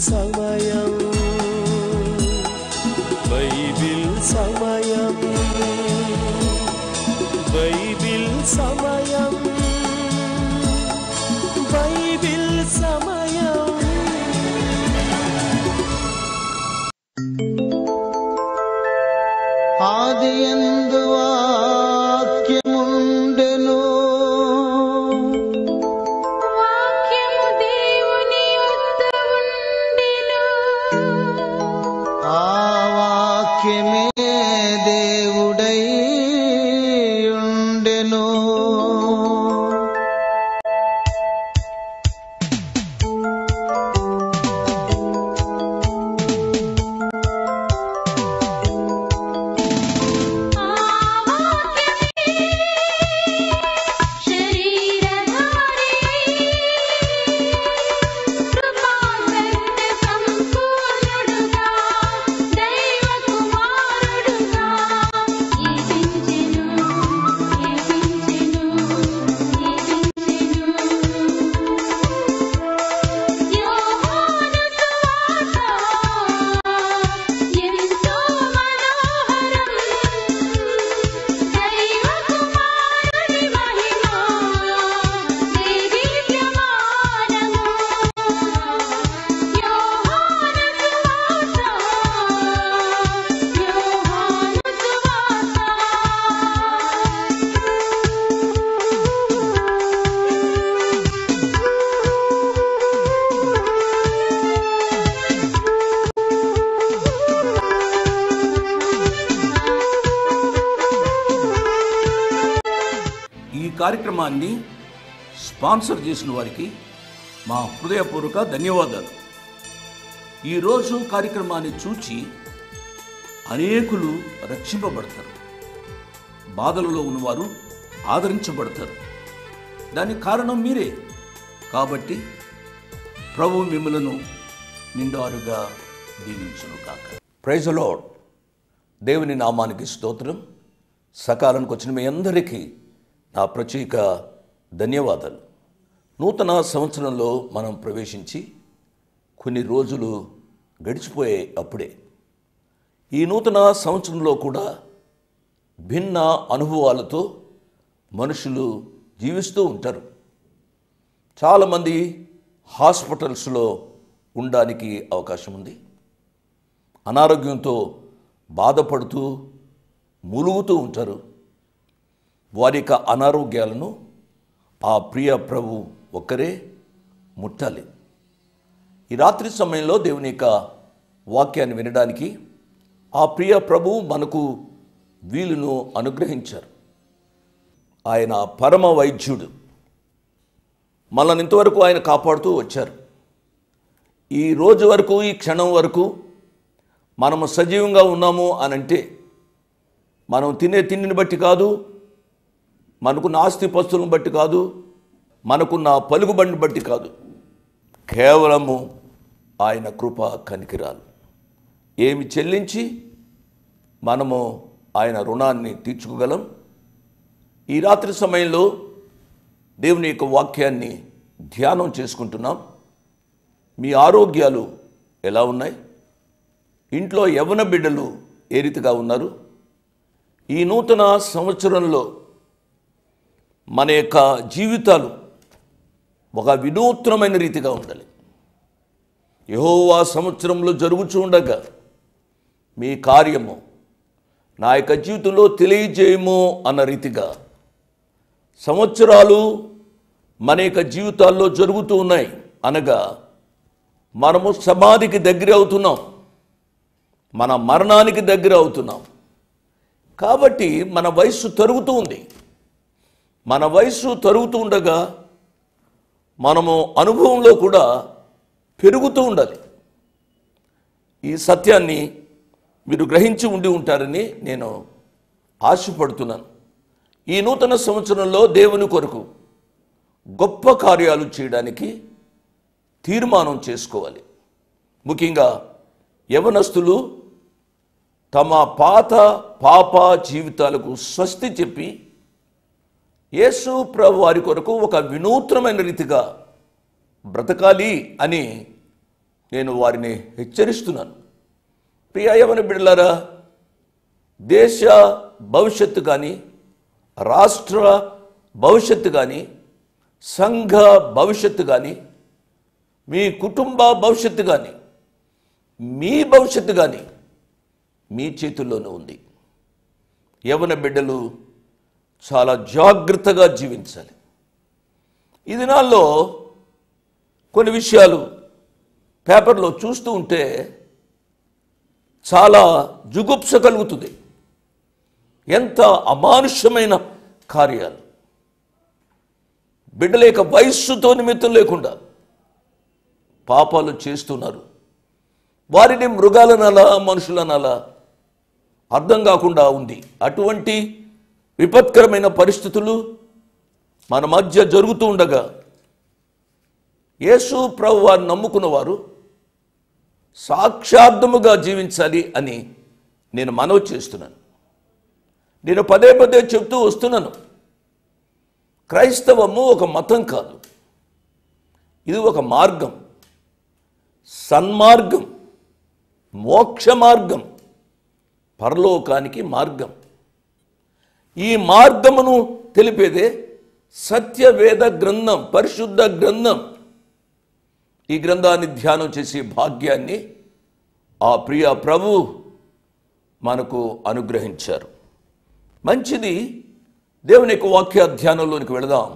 సమయం బైబిల్ సమయం బైబిల్ సమయం బైబిల్ సమయం. ఆదియందు వాక్యముండెను, వాక్యము దేవుని యొద్ద ఉండెను, ఆ వాక్యమే దేవుడై ఉండెను. ఈ కార్యక్రమాన్ని స్పాన్సర్ చేసిన వారికి మా హృదయపూర్వక ధన్యవాదాలు. ఈరోజు కార్యక్రమాన్ని చూచి అనేకులు రక్షింపబడతారు, బాధలలో ఉన్నవారు ఆదరించబడతారు. దానికి కారణం మీరే. కాబట్టి ప్రభు మిమ్మలను నిండారుగా దీవించును కాక. Praise the Lord. దేవుని నామానికి స్తోత్రం. సకాలానికి వచ్చిన మీ అందరికీ నా ప్రత్యేక ధన్యవాదాలు. నూతన సంవత్సరంలో మనం ప్రవేశించి కొన్ని రోజులు గడిచిపోయాయి. అప్పుడే ఈ నూతన సంవత్సరంలో కూడా భిన్న అనుభవాలతో మనుషులు జీవిస్తూ ఉంటారు. చాలామంది హాస్పిటల్స్లో ఉండడానికి అవకాశం ఉంది. అనారోగ్యంతో బాధపడుతూ మూలుగుతూ ఉంటారు. వారి యొక్క అనారోగ్యాలను ఆ ప్రియ ప్రభు ఒక్కరే ముట్టాలి. ఈ రాత్రి సమయంలో దేవుని యొక్క వాక్యాన్ని వినడానికి ఆ ప్రియ ప్రభు మనకు వీలును అనుగ్రహించారు. ఆయన పరమ వైద్యుడు. మనల్ని ఇంతవరకు ఆయన కాపాడుతూ వచ్చారు. ఈ రోజు వరకు, ఈ క్షణం వరకు మనము సజీవంగా ఉన్నాము అనంటే మనం తినే తిండిని బట్టి కాదు, మనకున్న ఆస్తిపస్తులను బట్టి కాదు, మనకున్న పలుకుబడిని బట్టి కాదు. కేవలము ఆయన కృప కనికిరాలు. ఏమి చెల్లించి మనము ఆయన రుణాన్ని తీర్చుకోగలం. ఈ రాత్రి సమయంలో దేవుని యొక్క వాక్యాన్ని ధ్యానం చేసుకుంటున్నాం. మీ ఆరోగ్యాలు ఎలా ఉన్నాయి? ఇంట్లో యవ్వన బిడ్డలు ఏ రీతిగా ఉన్నారు? ఈ నూతన సంవత్సరంలో మన యొక్క జీవితాలు ఒక వినూత్నమైన రీతిగా ఉండాలి. యెహోవా సంవత్సరంలో జరుగుతూ ఉండగా మీ కార్యము నా యొక్క జీవితంలో తెలియజేయము అన్న రీతిగా సంవత్సరాలు మన యొక్క జీవితాల్లో జరుగుతూ ఉన్నాయి. అనగా మనము సమాధికి దగ్గర అవుతున్నాం, మన మరణానికి దగ్గర అవుతున్నాం. కాబట్టి మన వయస్సు తరుగుతూ ఉంది. మన వయస్సు తరుగుతూ ఉండగా మనము అనుభవంలో కూడా పెరుగుతూ ఉండాలి. ఈ సత్యాన్ని మీరు గ్రహించి ఉండి ఉంటారని నేను ఆశపడుతున్నాను. ఈ నూతన సంవత్సరంలో దేవుని కొరకు గొప్ప కార్యాలు చేయడానికి తీర్మానం చేసుకోవాలి. ముఖ్యంగా యవనస్తులు తమ పాత పాప జీవితాలకు స్వస్తి చెప్పి యేసు ప్రభు వారి కొరకు ఒక వినూత్నమైన రీతిగా బ్రతకాలి అని నేను వారిని హెచ్చరిస్తున్నాను. ప్రియ యవన బిడ్డలారా, దేశ భవిష్యత్తు కానీ, రాష్ట్ర భవిష్యత్తు కానీ, సంఘ భవిష్యత్తు కానీ, మీ కుటుంబ భవిష్యత్తు కానీ, మీ భవిష్యత్తు కానీ మీ చేతుల్లోనే ఉంది. యవన బిడ్డలు చాలా జాగ్రత్తగా జీవించాలి. ఈ దినాల్లో కొన్ని విషయాలు పేపర్లో చూస్తూ ఉంటే చాలా జుగుప్స కలుగుతుంది. ఎంత అమానుష్యమైన కార్యాలు! బిడ్డల యొక్క వయస్సుతో నిమిత్తం లేకుండా పాపాలు చేస్తున్నారు. వారిని మృగాలనాలా మనుషులనాలా అర్థం కాకుండా ఉంది. అటువంటి విపత్కరమైన పరిస్థితులు మన మధ్య జరుగుతూ ఉండగా యేసు ప్రభు వారిని నమ్ముకున్న వారు సాక్షార్థముగా జీవించాలి అని నేను మనవి చేస్తున్నాను. నేను పదే పదే చెప్తూ వస్తున్నాను, క్రైస్తవము ఒక మతం కాదు, ఇది ఒక మార్గం, సన్మార్గం, మోక్ష మార్గం, పరలోకానికి మార్గం. ఈ మార్గమును తెలిపేదే సత్యవేద గ్రంథం, పరిశుద్ధ గ్రంథం. ఈ గ్రంథాన్ని ధ్యానం చేసే భాగ్యాన్ని ఆ ప్రియ ప్రభు మనకు అనుగ్రహించారు. మంచిది. దేవుని యొక్క వాక్య ధ్యానంలోనికి వెళదాం.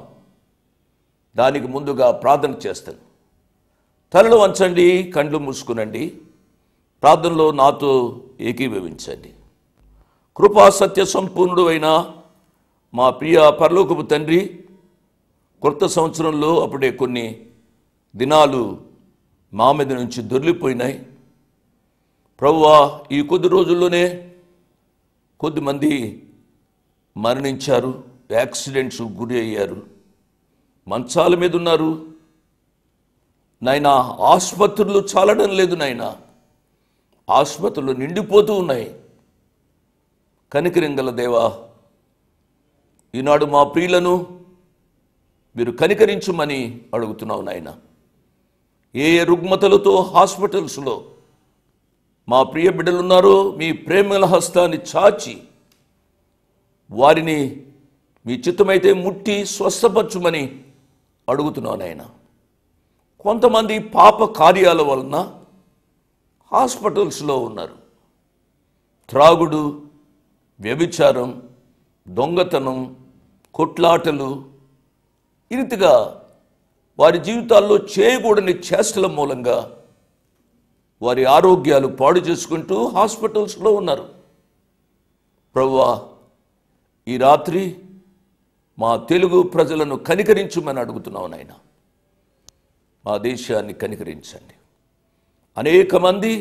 దానికి ముందుగా ప్రార్థన చేస్తాను. తలలు వంచండి, కండ్లు మూసుకునండి, ప్రార్థనలో నాతో ఏకీభవించండి. కృపా సత్య సంపూర్ణుడు అయిన మా ప్రియ పరలోకపు తండ్రి, కొత్త సంవత్సరంలో అప్పుడే కొన్ని దినాలు మా మీద నుంచి దొర్లిపోయినాయి. ప్రభువా, ఈ కొద్ది రోజుల్లోనే కొద్దిమంది మరణించారు, యాక్సిడెంట్స్ గురి అయ్యారు, మంచాల మీద ఉన్నారు. నాయనా, ఆసుపత్రులు చాలడం లేదు నాయనా, ఆసుపత్రులు నిండిపోతూ ఉన్నాయి. కనికరింగల దేవా, ఈనాడు మా ప్రియులను మీరు కనికరించమని అడుగుతున్నావు నాయన. ఏ ఏ రుగ్మతలతో హాస్పిటల్స్లో మా ప్రియ బిడ్డలున్నారో మీ ప్రేమల హస్తాన్ని చాచి వారిని మీ చిత్తమైతే ముట్టి స్వస్థపరచుమని అడుగుతున్నావు నాయన. కొంతమంది పాప కార్యాల వలన హాస్పిటల్స్లో ఉన్నారు. త్రాగుడు, వ్యభిచారం, దొంగతనం, కొట్లాటలు, ఈ రీతిగా వారి జీవితాల్లో చేయకూడని చేష్టల మూలంగా వారి ఆరోగ్యాలు పాడు చేసుకుంటూ హాస్పిటల్స్లో ఉన్నారు. ప్రభువా, ఈ రాత్రి మా తెలుగు ప్రజలను కనికరించమని అడుగుతున్నావు నాయన. మా దేశాన్ని కనికరించండి. అనేక మంది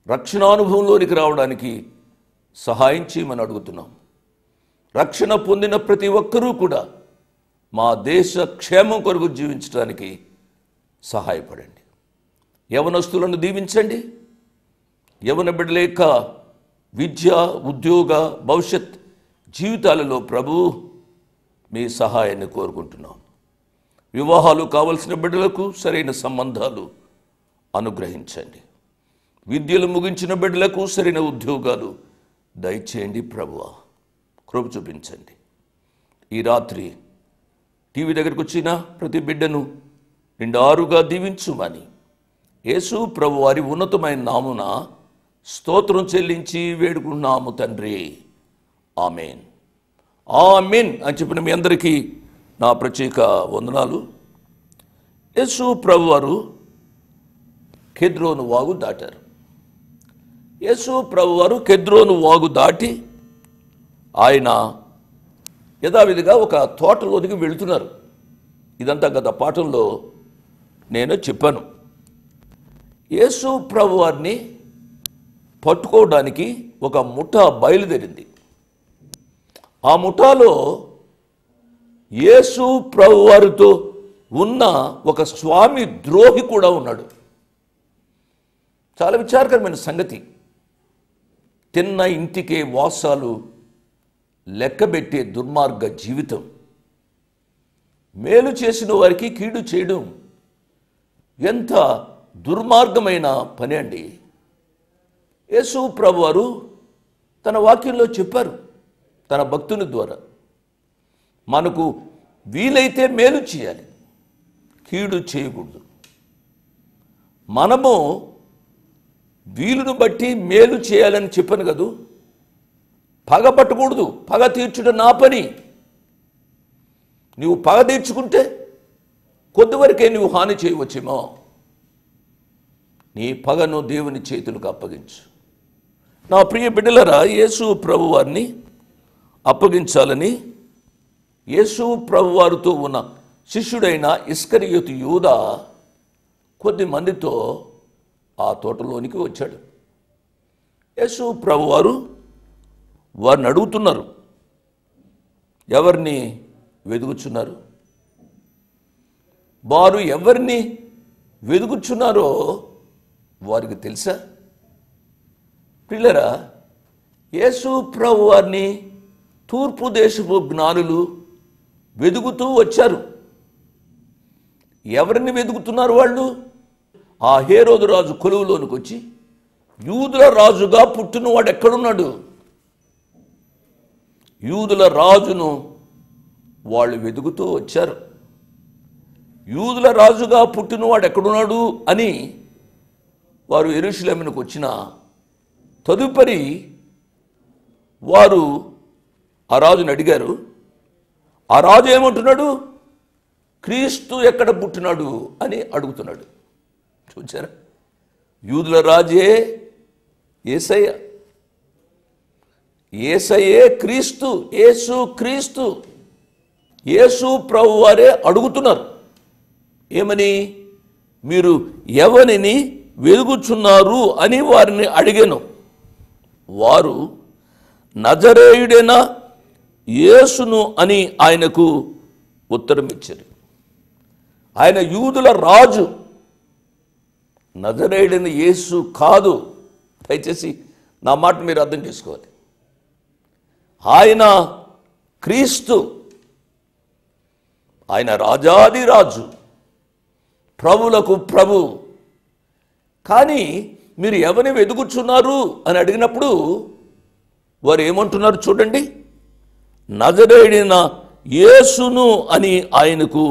రక్షణానుభవంలోనికి రావడానికి సహాయం చేయమని అడుగుతున్నాం. రక్షణ పొందిన ప్రతి ఒక్కరూ కూడా మా దేశ క్షేమం కొరకు జీవించడానికి సహాయపడండి. యవనస్తులను దీవించండి. యవన బిడ్డల యొక్క విద్య, ఉద్యోగ, భవిష్యత్ జీవితాలలో ప్రభు మీ సహాయాన్ని కోరుకుంటున్నాం. వివాహాలు కావలసిన బిడ్డలకు సరైన సంబంధాలు అనుగ్రహించండి. విద్యలు ముగించిన బిడ్డలకు సరైన ఉద్యోగాలు దయచేయండి. ప్రభువా, కృప చూపించండి. ఈ రాత్రి టీవీ దగ్గరకు వచ్చిన ప్రతి బిడ్డను నిండారుగా దీవించుమని యేసు ప్రభు వారి ఉన్నతమైన నామున స్తోత్రం చెల్లించి వేడుకున్నాము తండ్రి. ఆమెన్, ఆమెన్ అని చెప్పిన మీ అందరికీ నా ప్రత్యేక వందనాలు. యేసు ప్రభు వారు కెద్రోను వాగు దాటారు. యేసు ప్రభు వారు కెద్రోను వాగు దాటి ఆయన యథావిధిగా ఒక తోటలోనికి వెళుతున్నారు. ఇదంతా గత పాఠంలో నేను చెప్పాను. యేసు ప్రభు వారిని పట్టుకోవడానికి ఒక ముఠా బయలుదేరింది. ఆ ముఠాలో యేసు ప్రభు వారితో ఉన్న ఒక స్వామి ద్రోహి కూడా ఉన్నాడు. చాలా విచారకరమైన సంగతి. తిన్న ఇంటికే వాసాలు లెక్కబెట్టే దుర్మార్గ జీవితం. మేలు చేసిన వారికి కీడు చేయడం ఎంత దుర్మార్గమైన పని అండి. యేసు ప్రభువారు తన వాక్యంలో చెప్పారు, తన భక్తుని ద్వారా మనకు వీలైతే మేలు చేయాలి, కీడు చేయకూడదు. మనము వీలును బట్టి మేలు చేయాలని చెప్పాను కదూ. పగ పట్టకూడదు, పగ తీర్చుట నా పని. నువ్వు పగ తీర్చుకుంటే కొద్దివరకే నువ్వు హాని చేయవచ్చేమో. నీ పగను దేవుని చేతులకు అప్పగించు. నా ప్రియ బిడ్డలరా, యేసు ప్రభువారిని అప్పగించాలని యేసు ప్రభువారితో ఉన్న శిష్యుడైన ఇస్కరియోతు యూదా కొద్ది మందితో ఆ తోటలోనికి వచ్చాడు. యేసు ప్రభువారు వారిని అడుగుతున్నారు, ఎవరిని వెదుగుచున్నారు? వారు ఎవరిని వెదుగుచున్నారో వారికి తెలుసా? పిల్లరా, యేసు ప్రభువారిని తూర్పు దేశపు జ్ఞానులు వెదుగుతూ వచ్చారు. ఎవరిని వెదుగుతున్నారు వాళ్ళు? ఆ హేరోదు రాజు కొలువులోనికి వచ్చి యూదుల రాజుగా పుట్టినవాడు ఎక్కడున్నాడు? యూదుల రాజును వాళ్ళు వెతుకుతూ వచ్చారు. యూదుల రాజుగా పుట్టినవాడు ఎక్కడున్నాడు అని వారు యెరూషలేమునకు వచ్చిన తదుపరి వారు ఆ రాజుని అడిగారు. ఆ రాజు ఏమంటున్నాడు? క్రీస్తు ఎక్కడ పుట్టినాడు అని అడుగుతున్నాడు. చూచారా? యూదుల రాజే యేసయ్య. యేసయ్యే క్రీస్తు, యేసు క్రీస్తు. యేసు ప్రభువారే అడుగుతున్నారు. ఏమని? మీరు ఎవరిని వెదుగుచున్నారు అని వారిని అడిగాను. వారు నజరేయుడైన యేసును అని ఆయనకు ఉత్తరం ఇచ్చారు. ఆయన యూదుల రాజు, నజరేయుడైన యేసు కాదు. దయచేసి నా మాట మీరు అర్థం చేసుకోవాలి. ఆయన క్రీస్తు, ఆయన రాజాది రాజు, ప్రభులకు ప్రభు. కానీ మీరు ఎవరిని వెదుగుచున్నారు అని అడిగినప్పుడు వారు ఏమంటున్నారు చూడండి, నజరేయుడైన యేసును అని ఆయనకు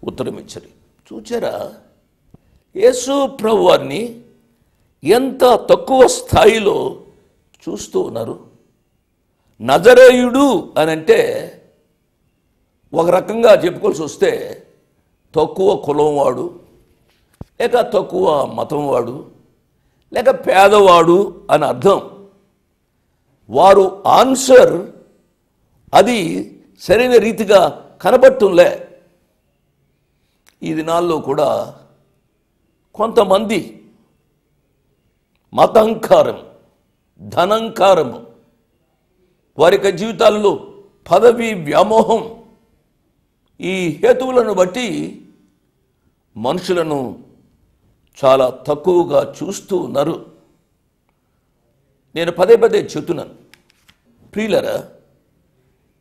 ఉత్తరం ఇచ్చారు. చూచారా? యేసు ప్రభువారిని ఎంత తక్కువ స్థాయిలో చూస్తూ ఉన్నారు. నజరేయుడు అని అంటే ఒక రకంగా చెప్పుకోవాల్సి వస్తే తక్కువ కులం వాడు, లేక తక్కువ మతం వాడు, లేక పేదవాడు అని అర్థం. వారు ఆన్సర్ అది సరైన రీతిగా కనబడుతుంలే. ఈ దినాల్లో కూడా కొంతమంది మతంకారం, ధనంకారము, వారి జీవితాల్లో పదవి వ్యామోహం, ఈ హేతువులను బట్టి మనుషులను చాలా తక్కువగా చూస్తూ ఉన్నారు. నేను పదే పదే చెప్తున్నాను, ప్రియులరా,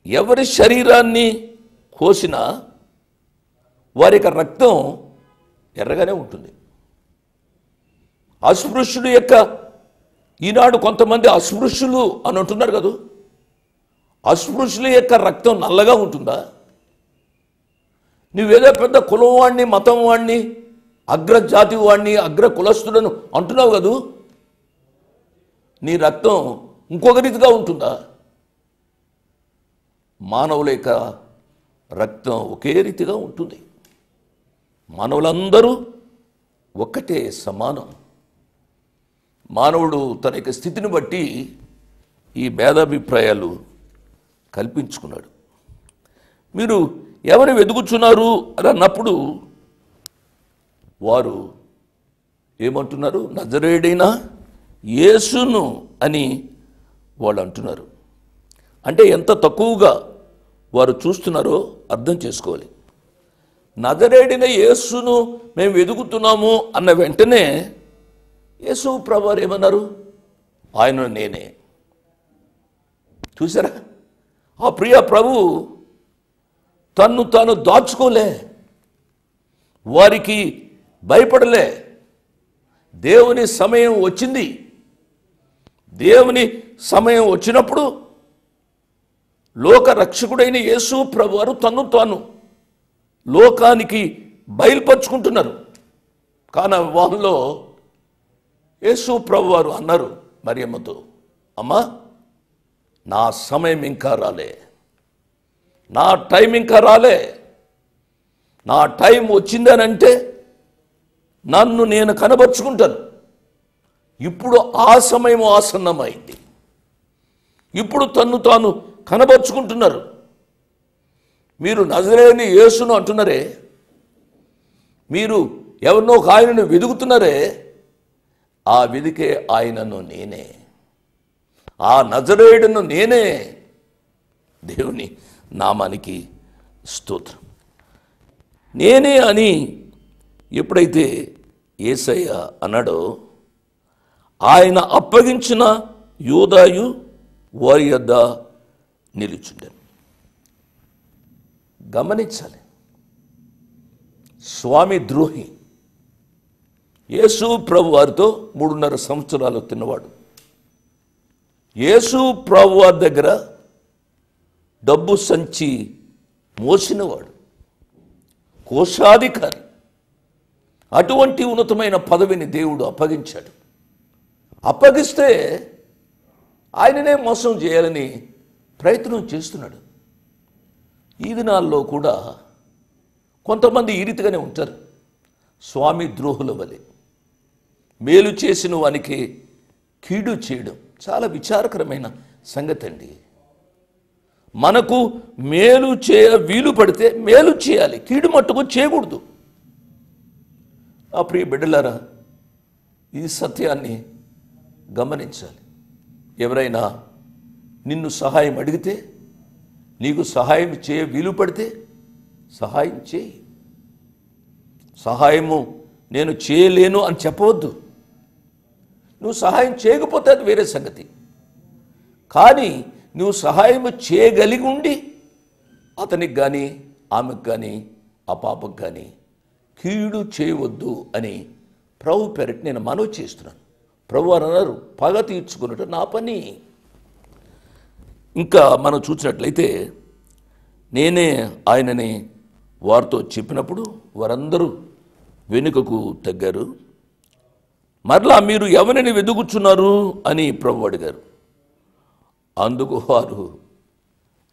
ఎవరి శరీరాన్ని కోసినా వారి యొక్క రక్తం ఎర్రగానే ఉంటుంది. అస్పృశ్యుడు యొక్క ఈనాడు కొంతమంది అస్పృశ్యులు అని అంటున్నారు కదా, అస్పృశ్యుల యొక్క రక్తం నల్లగా ఉంటుందా? నువ్వేదో పెద్ద కులం వాడిని, మతం వాడిని, అగ్రజాతి వాడిని, అగ్ర కులస్తులను అంటున్నావు కదూ, నీ రక్తం ఇంకొక రీతిగా ఉంటుందా? మానవుల యొక్క రక్తం ఒకే రీతిగా ఉంటుంది. మానవులందరూ ఒక్కటే, సమానం. మానవుడు తన యొక్క స్థితిని బట్టి ఈ భేదాభిప్రాయాలు కల్పించుకున్నాడు. మీరు ఎవరు వెదుగుచున్నారు అని అన్నప్పుడు వారు ఏమంటున్నారు? నజరేయుడైన యేసును అని వాళ్ళు అంటున్నారు. అంటే ఎంత తక్కువగా వారు చూస్తున్నారో అర్థం చేసుకోవాలి. నజరేయుడైన యేసును మేము వెదుగుతున్నాము అన్న వెంటనే యేసు ప్రభువారు ఏమన్నారు? ఆయన నేనే. చూసారా? ఆ ప్రియ ప్రభు తన్ను తాను దాచుకోలే, వారికి భయపడలే. దేవుని సమయం వచ్చింది. దేవుని సమయం వచ్చినప్పుడు లోక రక్షకుడైన యేసు ప్రభువారు తన్ను తాను లోకానికి బయలుపరుచుకుంటున్నారు. కానీ వాళ్ళలో యేసు ప్రభువారు అన్నారు మరియమ్మతో, అమ్మా, నా సమయం ఇంకా రాలే, నా టైం ఇంకా రాలే. నా టైం వచ్చిందనంటే నన్ను నేను కనబరుచుకుంటాను. ఇప్పుడు ఆ సమయం ఆసన్నమైంది. ఇప్పుడు తన్ను తాను కనబరుచుకుంటున్నారు. మీరు నజరేయుని యేసును అంటున్నారే, మీరు ఎవరినో ఒక ఆయనను వెదుగుతున్నారే, ఆ వెదికే ఆయనను నేనే, ఆ నజరేయుడును నేనే. దేవుని నామానికి స్తోత్రం. నేనే అని ఎప్పుడైతే యేసయ్య అన్నాడో, ఆయన అప్పగించిన యూదాయు వారి యొద్ద నిలుచుండెను. గమనించాలి, స్వామి ద్రోహి యేసు ప్రభు వారితో 3.5 సంవత్సరాలు తిన్నవాడు. యేసు ప్రభు వారి దగ్గర డబ్బు సంచి మోసినవాడు, కోశాధికారి. అటువంటి ఉన్నతమైన పదవిని దేవుడు అప్పగించాడు. అప్పగిస్తే ఆయననే మోసం చేయాలని ప్రయత్నం చేస్తున్నాడు. ఈ దినాల్లో కూడా కొంతమంది ఈ రీతిగానే ఉంటారు, స్వామి ద్రోహుల వలె. మేలు చేసిన వానికి కీడు చేయడం చాలా విచారకరమైన సంగతి అండి. మనకు మేలు వీలు పడితే మేలు చేయాలి, కీడు మట్టుకు చేయకూడదు. ఆ ప్రియ బిడ్డలారా, ఈ సత్యాన్ని గమనించాలి. ఎవరైనా నిన్ను సహాయం అడిగితే, నీకు సహాయం వీలు పడితే సహాయం చేయి. సహాయము నేను చేయలేను అని చెప్పవద్దు. నువ్వు సహాయం చేయకపోతే అది వేరే సంగతి. కానీ నువ్వు సహాయం చేయగలిగి ఉండి అతనికి కానీ ఆమెకు కానీ ఆ పాపకు కానీ కీడు చేయవద్దు అని ప్రభు పేరిట నేను మనవి చేస్తున్నాను. ప్రభు అన్నారు, పగ తీర్చుకున్నట్టు నా పని. ఇంకా మనం చూసినట్లయితే, నేనే ఆయనని వారితో చెప్పినప్పుడు వారందరూ వెనుకకు తగ్గారు. మరలా మీరు ఎవరిని వెదుగుచున్నారు అని ప్రభు అడిగారు. అందుకు వారు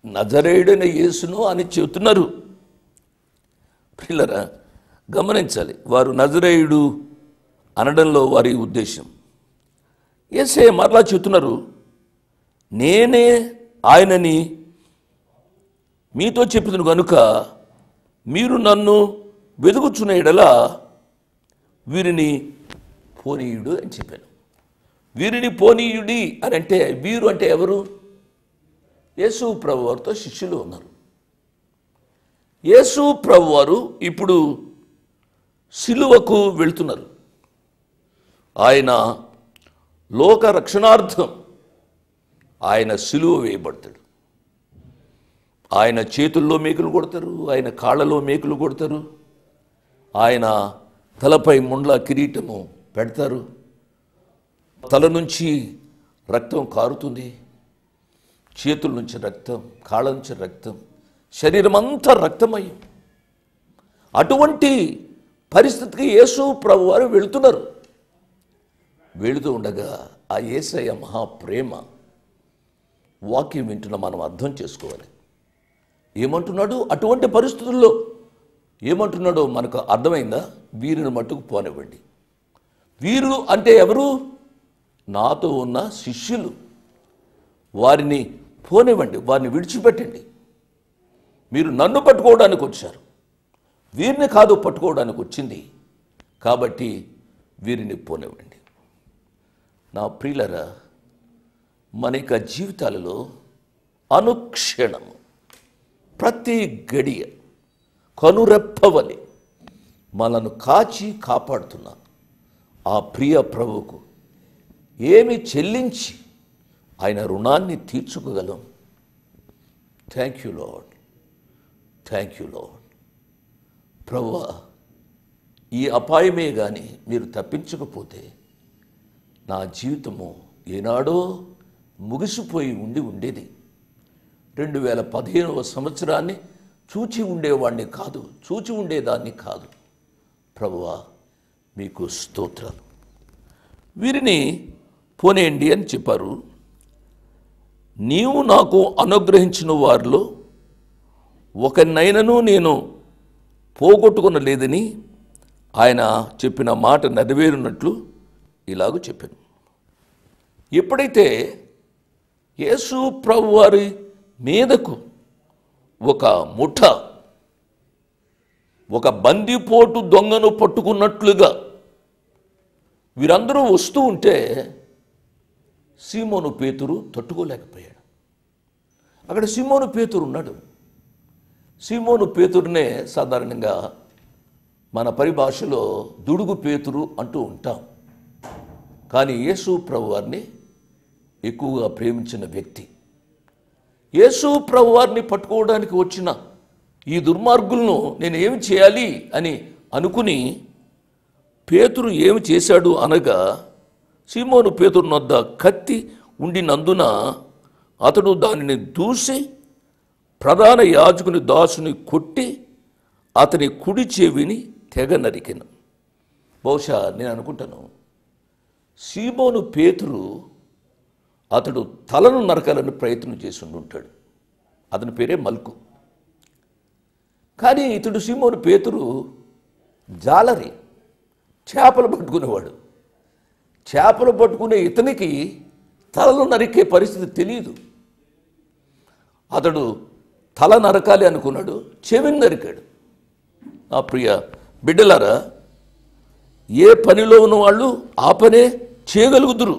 నజరేయుడైన యేసును అని చెబుతున్నారు. పిల్లరా, గమనించాలి, వారు నజరేయుడు అనడంలో వారి ఉద్దేశం. యేసే మరలా చెబుతున్నారు, నేనే ఆయనని మీతో చెప్తున్నాను కనుక మీరు నన్ను వెదుగుచున్న ఎడల వీరిని పోనీయుడు అని చెప్పాను. వీరిని పోనీయుడి అని అంటే, వీరు అంటే ఎవరు? యేసు ప్రభు వారితో శిష్యులు ఉన్నారు. యేసు ప్రభు వారు ఇప్పుడు సిలువకు వెళ్తున్నారు. ఆయన లోక రక్షణార్థం ఆయన సిలువ వేయబడతాడు. ఆయన చేతుల్లో మేకులు కొడతారు, ఆయన కాళ్ళలో మేకులు కొడతారు, ఆయన తలపై ముండ్ల కిరీటము పెడతారు. తల నుంచి రక్తం కారుతుంది, చేతుల నుంచి రక్తం, కాళ్ళ నుంచి రక్తం, శరీరం అంతా రక్తమయం. అటువంటి పరిస్థితికి యేసు ప్రభు వారు వెళుతున్నారు. వెళుతూ ఉండగా ఆ యేసయ్య మహాప్రేమ వాక్యం వింటున్న మనం అర్థం చేసుకోవాలి. ఏమంటున్నాడు? అటువంటి పరిస్థితుల్లో ఏమంటున్నాడో మనకు అర్థమైందా? వీరిని మట్టుకు పోనివ్వండి. వీరు అంటే ఎవరు? నాతో ఉన్న శిష్యులు. వారిని పోనివ్వండి, వారిని విడిచిపెట్టండి. మీరు నన్ను పట్టుకోవడానికి వచ్చారు, వీరిని కాదు పట్టుకోవడానికి వచ్చింది, కాబట్టి వీరిని పోనివ్వండి. నా ప్రియులరా, మన యొక్క జీవితాలలో అనుక్షణము ప్రతి గడియ కనురెప్పవలి మనను కాచి కాపాడుతున్న ఆ ప్రియ ప్రభువుకు ఏమి చెల్లించి ఆయన రుణాన్ని తీర్చుకోగలం? Thank you lord, thank you lord. ప్రభువా, ఈ అపాయమే కానీ మీరు తప్పించకపోతే నా జీవితము ఏనాడో ముగిసిపోయి ఉండేది. 2015వ సంవత్సరాన్ని చూచి ఉండేవాడిని కాదు, చూచి ఉండేదాన్ని కాదు. ప్రభువా మీకు స్తోత్రాలు. వీరిని పోనేయండి అని చెప్పారు. నీవు నాకు అనుగ్రహించిన వారిలో ఒకనైనను నేను పోగొట్టుకొనలేదని ఆయన చెప్పిన మాట నెరవేరినట్లు ఇలాగూ చెప్పాను. ఎప్పుడైతే యేసు ప్రభువారి మీదకు ఒక ముఠ, ఒక బందిపోటు దొంగను పట్టుకున్నట్లుగా వీరందరూ వస్తూ ఉంటే సీమోను పేతురు తట్టుకోలేకపోయాడు. అక్కడ సీమోను పేతురు ఉన్నాడు. సీమోను పేతురునే సాధారణంగా మన పరిభాషలో దుడుగు పేతురు అంటూ ఉంటాం. కానీ యేసు ప్రభువారిని ఎక్కువగా ప్రేమించిన వ్యక్తి. యేసు ప్రభువారిని పట్టుకోవడానికి వచ్చిన ఈ దుర్మార్గులను నేను ఏమి చేయాలి అని అనుకుని పేతురు ఏమి చేశాడు అనగా, సీమోను పేతురు వద్ద కత్తి ఉండినందున అతడు దానిని దూసి ప్రధాన యాజకుని దాసుని కొట్టి అతని కుడి చెవిని తెగ నరికెను. బహుశా నేను అనుకుంటాను సీమోను పేతురు అతడు తలను నరకాలని ప్రయత్నం చేసి ఉంటాడు. అతని పేరే మల్కు. కానీ ఇతడు సీమోను పేతురు జాలరి, చేపలు పట్టుకునేవాడు. చేపలు పట్టుకునే ఇతనికి తలను నరికే పరిస్థితి తెలియదు. అతడు తల నరకాలి అనుకున్నాడు, చెవిని నరికాడు. నా ప్రియ బిడ్డలారా, ఏ పనిలో ఉన్నవాళ్ళు ఆ పనే చేయగలుగుదురు.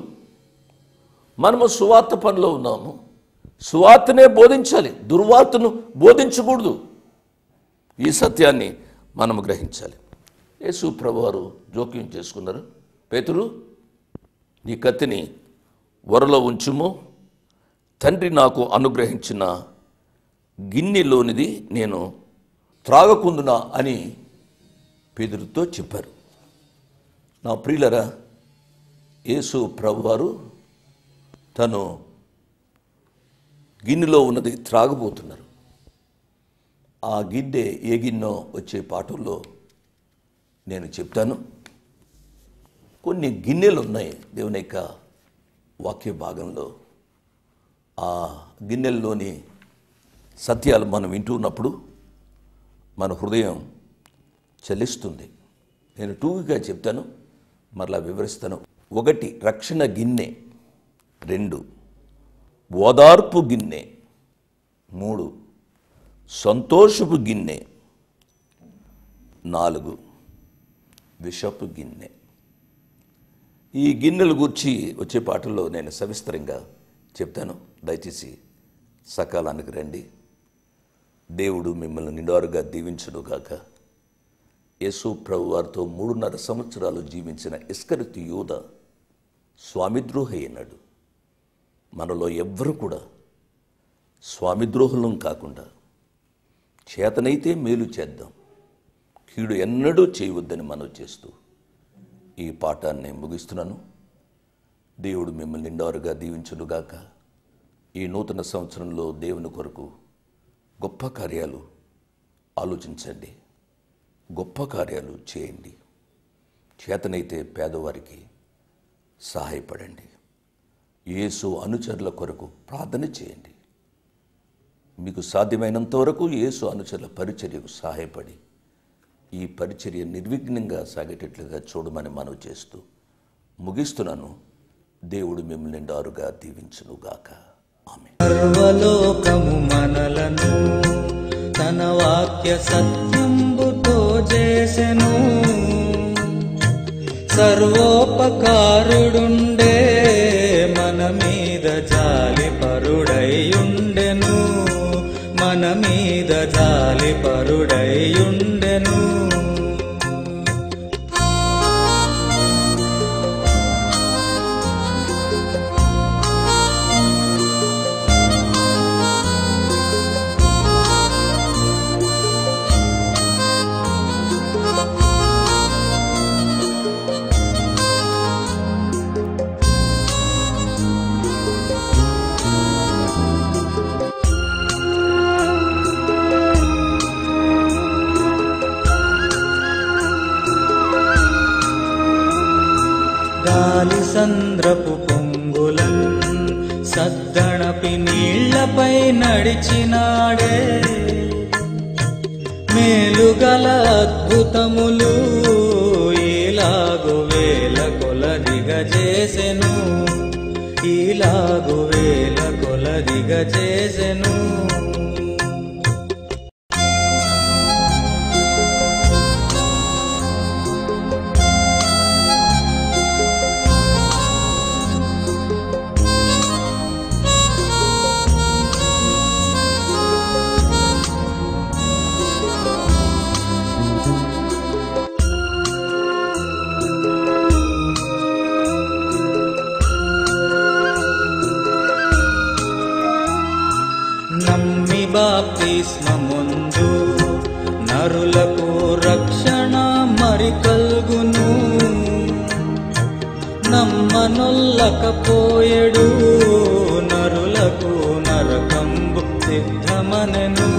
మనము సువార్త పనిలో ఉన్నాము, సువార్తనే బోధించాలి, దుర్వార్తను బోధించకూడదు. ఈ సత్యాన్ని మనము గ్రహించాలి. యేసు ప్రభువారు జోక్యం చేసుకున్నారు. పేతురు, నీ కత్తిని వరలో ఉంచుము, తండ్రి నాకు అనుగ్రహించిన గిన్నెలోనిది నేను త్రాగకుందునా అని పేతురుతో చెప్పారు. నా ప్రియులరా, యేసు ప్రభువారు తను గిన్నెలో ఉన్నది త్రాగబోతున్నారు. ఆ గిన్నె ఏ గిన్నె వచ్చే పాఠంలో నేను చెప్తాను. కొన్ని గిన్నెలు ఉన్నాయి దేవుని యొక్క వాక్య భాగంలో. ఆ గిన్నెల్లోని సత్యాలు మనం వింటున్నప్పుడు మన హృదయం చలిస్తుంది. నేను టూగా చెప్తాను, మరలా వివరిస్తాను. 1 రక్షణ గిన్నె, 2 ఓదార్పు గిన్నె, 3 సంతోషపు గిన్నె, 4 విషపు గిన్నె. ఈ గిన్నెల గురించి వచ్చే పాటల్లో నేను సవిస్తరంగా చెప్తాను. దయచేసి సకాలానికి రండి. దేవుడు మిమ్మల్ని నిండారుగా దీవించునుగాక. యేసు ప్రభు వారితో 3.5 సంవత్సరాలు జీవించిన ఇస్కరియోతు యూద స్వామిద్రోహి అయినాడు. మనలో ఎవ్వరూ కూడా స్వామిద్రోహులం కాకుండా చేతనైతే మేలు చేద్దాం, కీడు ఎన్నడూ చేయవద్దని మనవి చేస్తూ ఈ పాఠాన్ని ముగిస్తున్నాను. దేవుడు మిమ్మల్ని నిండారుగా దీవించునుగాక. ఈ నూతన సంవత్సరంలో దేవుని కొరకు గొప్ప కార్యాలు ఆలోచించండి, గొప్ప కార్యాలు చేయండి. చేతనైతే పేదవారికి సహాయపడండి. యేసు అనుచరుల కొరకు ప్రార్థన చేయండి. మీకు సాధ్యమైనంత వరకు యేసు అనుచరుల పరిచర్యకు సహాయపడి ఈ పరిచర్య నిర్విఘ్నంగా సాగేటట్లుగా చూడమని మనవి చేస్తూ ముగిస్తున్నాను. దేవుడు మిమ్మల్ని నిండారుగా దీవించునుగాక. ఆమేన్. సర్వలోకము మనలను తన వాక్య సత్యంబుతో చేసెను. సర్వోపకారుడుండే మన మీద జాలి పరుడైయుండెను, మన మీద జాలి పరుడైయుండెను. సంద్రపు పొంగులన్ సద్దణపి నీళ్లపై నడిచినాడే మేలుగల అద్భుతములు ఈలాగు వేల కొలదిగా చేసెను ఈలాగు వేల కొలదిగా చేసెను నమ్మి బాప్తిస్మముందు నరులకు రక్షణ మరి కల్గును నమ్మనొల్లకపోయెడు నరులకు నరకంబు సిద్ధమనెను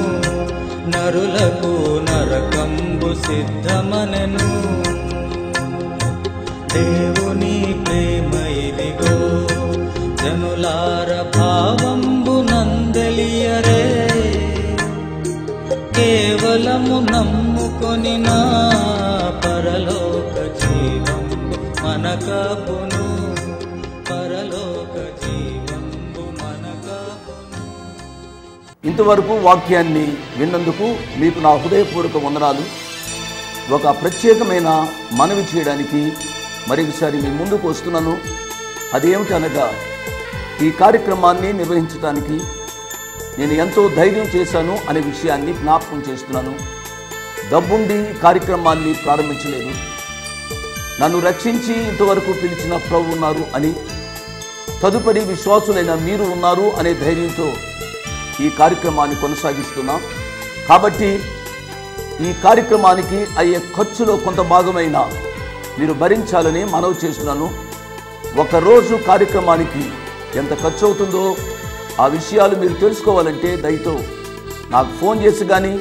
నరులకు నరకంబు సిద్ధమనెను దేవుని ప్రేమ ఇదిగో జనులార భావంబు నందలియరే కేవలము నమ్ముకొని నా పరలోక జీవంబు మనకపును పరలోక జీవంబు మనకపును. ఇంతవరకు వాక్యాన్ని విన్నందుకు మీకు నా హృదయపూర్వక వందనాలు. ఒక ప్రత్యేకమైన మనవి చేయడానికి మరొకసారి మీ ముందుకు వస్తున్నాను. అదేమిటనగా ఈ కార్యక్రమాన్ని నిర్వహించడానికి నేను ఎంతో ధైర్యం చేశాను అనే విషయాన్ని జ్ఞాపకం చేస్తున్నాను. డబ్బుండి ఈ కార్యక్రమాన్ని ప్రారంభించలేదు. నన్ను రక్షించి ఇంతవరకు పిలిచిన ప్రభు ఉన్నారు అని, తదుపరి విశ్వాసులైన మీరు ఉన్నారు అనే ధైర్యంతో ఈ కార్యక్రమాన్ని కొనసాగిస్తున్నాం. కాబట్టి ఈ కార్యక్రమానికి అయ్యే ఖర్చులో కొంత భాగమైన మీరు భరించాలని మనవి చేస్తున్నాను. ఒకరోజు కార్యక్రమానికి ఎంత ఖర్చు అవుతుందో ఆ విషయాలు మీరు తెలుసుకోవాలంటే దయతో నాకు ఫోన్ చేసి కానీ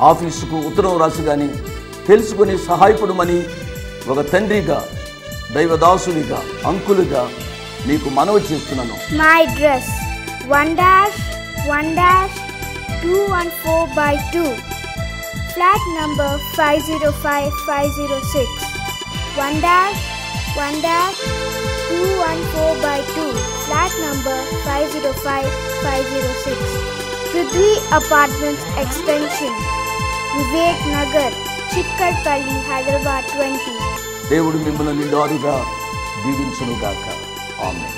ఆఫీసుకు ఉత్తరం రాసి కానీ తెలుసుకొని సహాయపడమని ఒక తండ్రిగా, దైవదాసునిగా, అంకులుగా మీకు మనవి చేస్తున్నాను. My address 1-1-214/2, flat number 505506. 1-1-214/2, flat number 505506. Prithvi Apartments Extension, Vivek Nagar, Chikkarpalli, Hyderabad 20. దేవుడు మిమ్మల్ని నిండారుగా దీవించునుగాక. ఆమేన్.